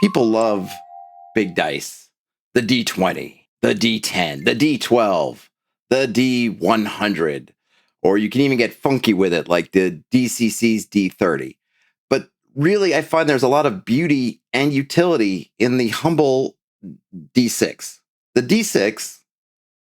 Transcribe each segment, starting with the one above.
People love big dice, the D20, the D10, the D12, the D100, or you can even get funky with it like the D6s D30. But really, I find there's a lot of beauty and utility in the humble D6. The D6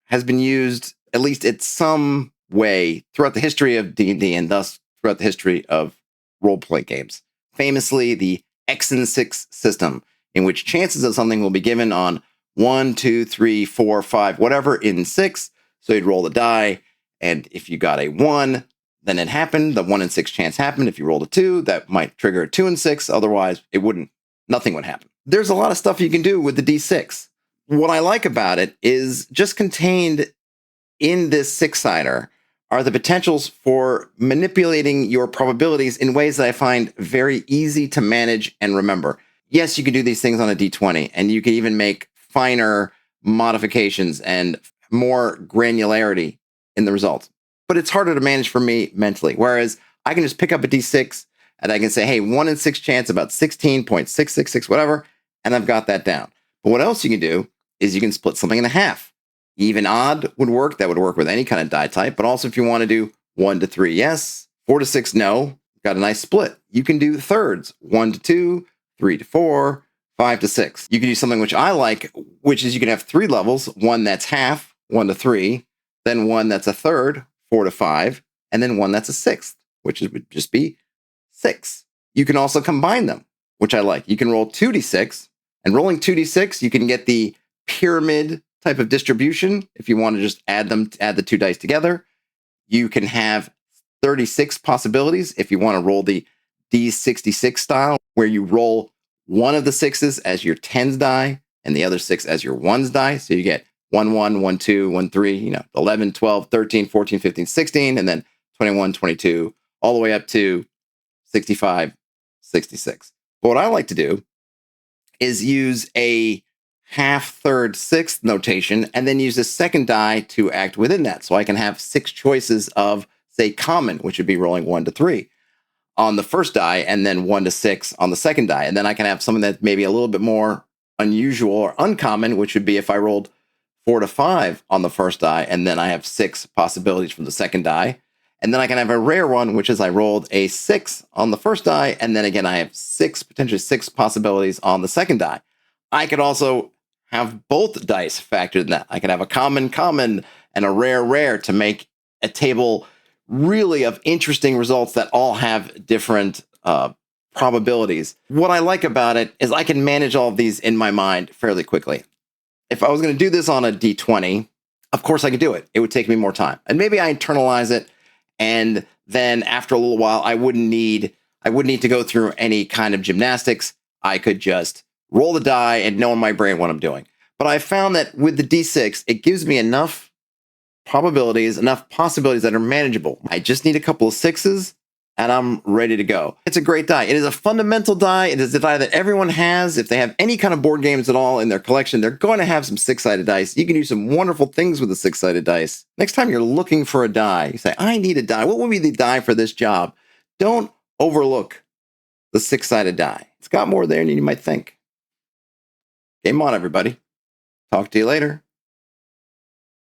has been used, at least in some way, throughout the history of D&D and thus throughout the history of role-play games. Famously, the X and 6 system, in which chances of something will be given on 1, 2, 3, 4, 5, whatever in 6. So you'd roll the die, and if you got a 1, then it happened. The 1 in 6 chance happened. If you rolled a 2, that might trigger a 2 in 6. Otherwise, it wouldn't. Nothing would happen. There's a lot of stuff you can do with the D6. What I like about it is just contained in this 6-sider are the potentials for manipulating your probabilities in ways that I find very easy to manage and remember. Yes, you can do these things on a D20, and you can even make finer modifications and more granularity in the results. But it's harder to manage for me mentally. Whereas I can just pick up a D6 and I can say, hey, 1 in 6 chance, about 16.666, whatever, and I've got that down. But what else you can do is you can split something in half. Even odd would work. That would work with any kind of die type. But also if you want to do 1 to 3, yes. 4 to 6, no. Got a nice split. You can do thirds. 1 to 2, 3 to 4, 5 to 6. You can do something which I like, which is you can have 3 levels. One that's half, 1 to 3. Then one that's a third, 4 to 5. And then one that's a sixth, which would just be 6. You can also combine them, which I like. You can roll 2d6. And rolling 2d6, you can get the pyramid type of distribution. If you want to just add the 2 dice together, you can have 36 possibilities. If you want to roll the D66 style, where you roll one of the 6s as your 10s die and the other 6 as your 1s die. So you get 1, 1, 1, 2, 1, 3, 11, 12, 13, 14, 15, 16, and then 21, 22, all the way up to 65, 66. But what I like to do is use a half, third, sixth notation, and then use the second die to act within that. So I can have 6 choices of, say, common, which would be rolling 1 to 3 on the first die, and then 1 to 6 on the second die. And then I can have something that's maybe a little bit more unusual or uncommon, which would be if I rolled 4 to 5 on the first die, and then I have 6 possibilities from the second die. And then I can have a rare one, which is I rolled a 6 on the first die, and then again I have potentially 6 possibilities on the second die. I could also have both dice factored in that. I can have a common, and a rare to make a table really of interesting results that all have different probabilities. What I like about it is I can manage all of these in my mind fairly quickly. If I was going to do this on a D20, of course I could do it. It would take me more time. And maybe I internalize it, and then after a little while, I wouldn't need to go through any kind of gymnastics. I could just roll the die and know in my brain what I'm doing. But I found that with the D6, it gives me enough probabilities, enough possibilities that are manageable. I just need a couple of 6s, and I'm ready to go. It's a great die. It is a fundamental die. It is a die that everyone has. If they have any kind of board games at all in their collection, they're going to have some 6-sided dice. You can do some wonderful things with the 6-sided dice. Next time you're looking for a die, you say, I need a die. What would be the die for this job? Don't overlook the 6-sided die. It's got more there than you might think. Game on, everybody. Talk to you later.